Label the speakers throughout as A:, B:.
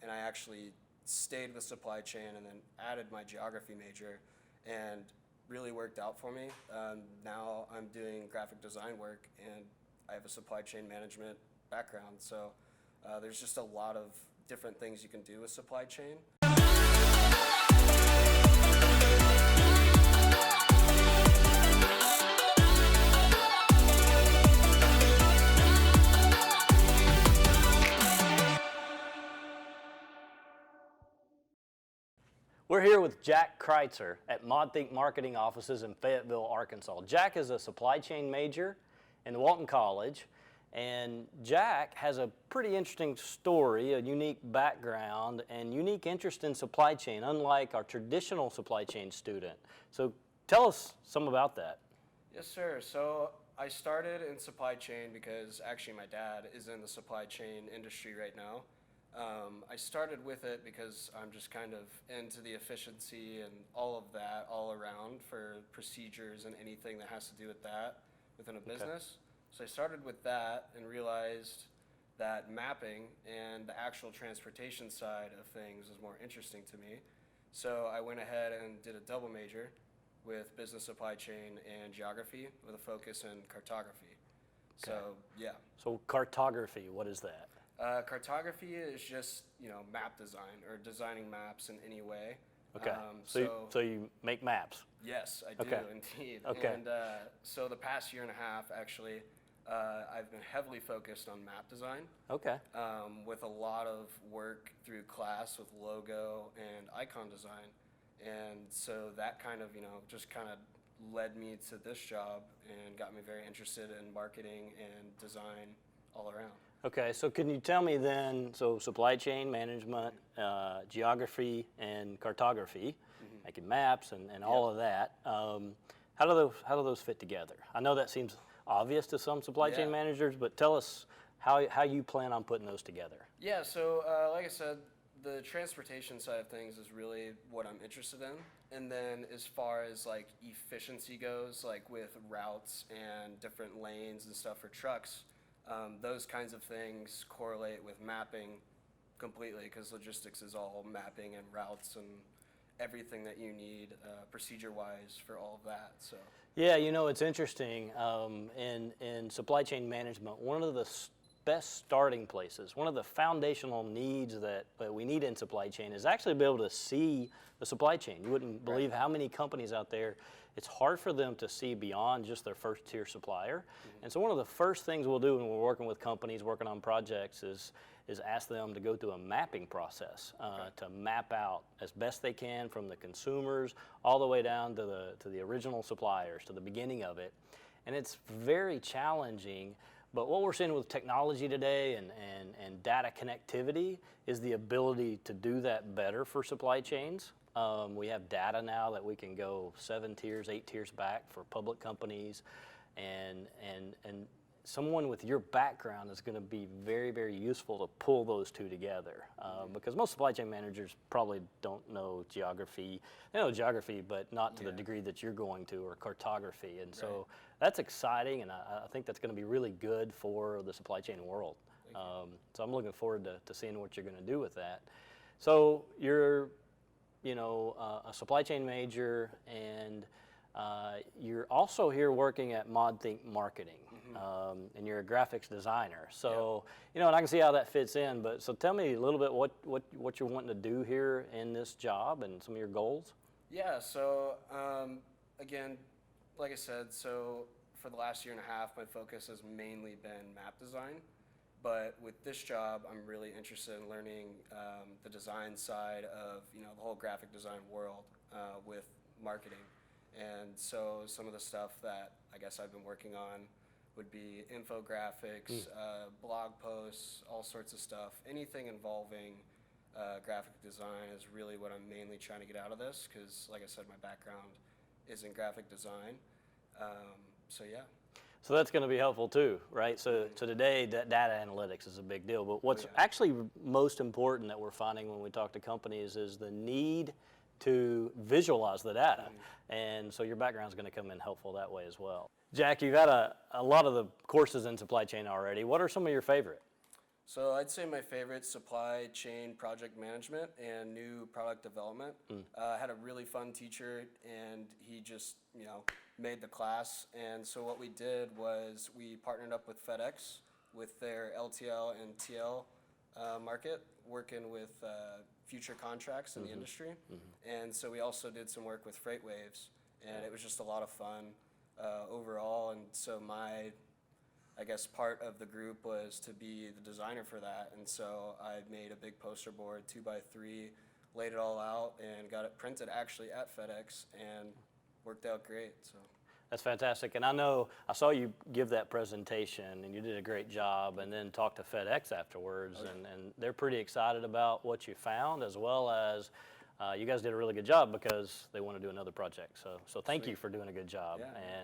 A: and I actually stayed with supply chain and then added my geography major, and really worked out for me. Now I'm doing graphic design work, and I have a supply chain management background. So there's just a lot of different things you can do with supply chain.
B: We're here with Jack Critser at Modthink Marketing offices in Fayetteville, Arkansas. Jack is a supply chain major in Walton College, and Jack has a pretty interesting story, a unique background, and unique interest in supply chain, unlike our traditional supply chain student. So tell us some about that.
A: Yes, sir. So I started in supply chain because actually my dad is in the supply chain industry right now. I started with it because I'm just kind of into the efficiency and all of that all around for procedures and anything that has to do with that within a business. So I started with that and realized that mapping and the actual transportation side of things was more interesting to me. So I went ahead and did a double major with business supply chain and geography with a focus in cartography.
B: Okay.
A: So yeah.
B: So cartography, what is that?
A: Cartography is just, map design or designing maps in any way.
B: Okay. So you make maps?
A: Yes, I do indeed.
B: Okay.
A: And so the past year and a half, actually, I've been heavily focused on map design.
B: Okay.
A: With a lot of work through class with logo and icon design. And so that kind of, just kind of led me to this job and got me very interested in marketing and design all around.
B: Okay, so can you tell me then, so supply chain management, geography, and cartography, making maps and all of that, how do those fit together? I know that seems obvious to some supply chain managers, but tell us how you plan on putting those together.
A: Yeah, so like I said, the transportation side of things is really what I'm interested in. And then as far as like efficiency goes, like with routes and different lanes and stuff for trucks, those kinds of things correlate with mapping completely, because logistics is all mapping and routes and everything that you need procedure-wise for all of that. So
B: yeah, it's interesting. In supply chain management, one of the best starting places, one of the foundational needs that we need in supply chain is actually to be able to see the supply chain. You wouldn't believe how many companies out there, it's hard for them to see beyond just their first tier supplier. And so one of the first things we'll do when we're working with companies, working on projects, is ask them to go through a mapping process to map out as best they can from the consumers all the way down to the original suppliers, to the beginning of it. And it's very challenging. But what we're seeing with technology today and data connectivity is the ability to do that better for supply chains. We have data now that we can go 7 tiers, 8 tiers back for public companies, and someone with your background is going to be very, very useful to pull those two together. Because most supply chain managers probably don't know geography. They know geography, but not to the degree that you're going to, or cartography. And so that's exciting, and I think that's going to be really good for the supply chain world. So I'm looking forward to seeing what you're going to do with that. So you're a supply chain major, and you're also here working at Modthink Marketing, and you're a graphics designer. So, and I can see how that fits in, but so tell me a little bit what you're wanting to do here in this job and some of your goals.
A: Yeah, so again, like I said, so for the last year and a half, my focus has mainly been map design. But with this job, I'm really interested in learning the design side of the whole graphic design world with marketing. And so some of the stuff that I guess I've been working on would be infographics, blog posts, all sorts of stuff. Anything involving graphic design is really what I'm mainly trying to get out of this, because like I said, my background is in graphic design. So yeah.
B: So that's going to be helpful too, right? So today, data analytics is a big deal. But what's actually most important that we're finding when we talk to companies is the need to visualize the data. And so your background is going to come in helpful that way as well. Jack, you've had a lot of the courses in supply chain already. What are some of your favorite?
A: So I'd say my favorite, supply chain project management and new product development. I had a really fun teacher, and he just, made the class. And so what we did was we partnered up with FedEx with their LTL and TL market, working with future contracts in the industry. And so we also did some work with FreightWaves, and it was just a lot of fun overall. And so I guess part of the group was to be the designer for that, and so I made a big poster board, 2x3, laid it all out, and got it printed actually at FedEx, and worked out great. So
B: That's fantastic. And I saw you give that presentation, and you did a great job, and then talked to FedEx afterwards, and they're pretty excited about what you found, as well as you guys did a really good job because they want to do another project. So thank you for doing a good job.
A: Yeah.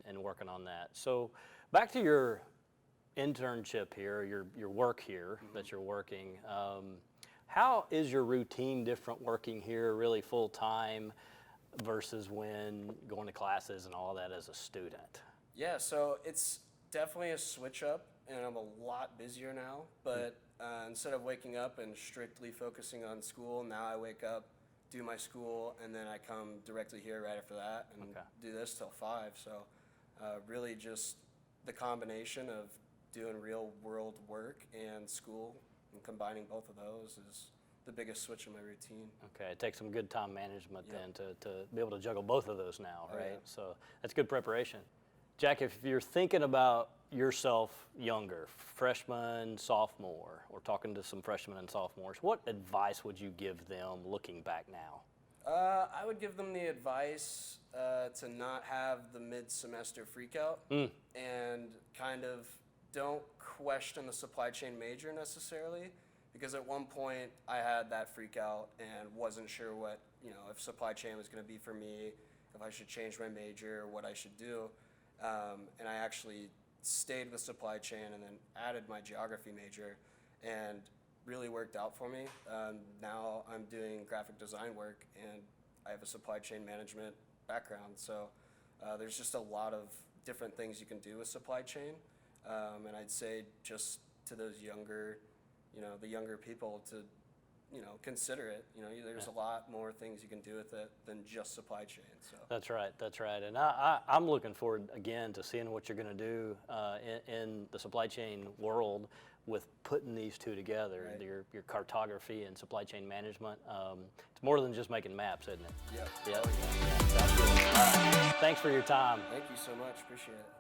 B: And working on that. So back to your internship here, your work here that you're working. How is your routine different working here really full time versus when going to classes and all that as a student?
A: yeah, so it's definitely a switch up, and I'm a lot busier now. But instead of waking up and strictly focusing on school, now I wake up, do my school, and then I come directly here right after that and do this till 5. So really just the combination of doing real world work and school and combining both of those is the biggest switch in my routine.
B: Okay, it takes some good time management then to be able to juggle both of those now, right?
A: Yeah.
B: So that's good preparation. Jack, if you're thinking about yourself younger, freshman, sophomore, or talking to some freshmen and sophomores, what advice would you give them looking back now?
A: I would give them the advice to not have the mid-semester freakout and kind of don't question the supply chain major necessarily, because at one point I had that freakout and wasn't sure what, if supply chain was going to be for me, if I should change my major, what I should do. And I actually stayed with supply chain and then added my geography major, and really worked out for me. Now I'm doing graphic design work, and I have a supply chain management background. So there's just a lot of different things you can do with supply chain. And I'd say just to those younger, the younger people to, consider it. There's a lot more things you can do with it than just supply chain. So
B: That's right. And I'm looking forward, again, to seeing what you're going to do in the supply chain world with putting these two together,
A: Right.
B: your cartography and supply chain management. It's more than just making maps, isn't it?
A: yeah.
B: Yeah.
A: Oh, yeah.
B: Sounds good. All right. Thanks for your time.
A: Thank you so much. Appreciate it.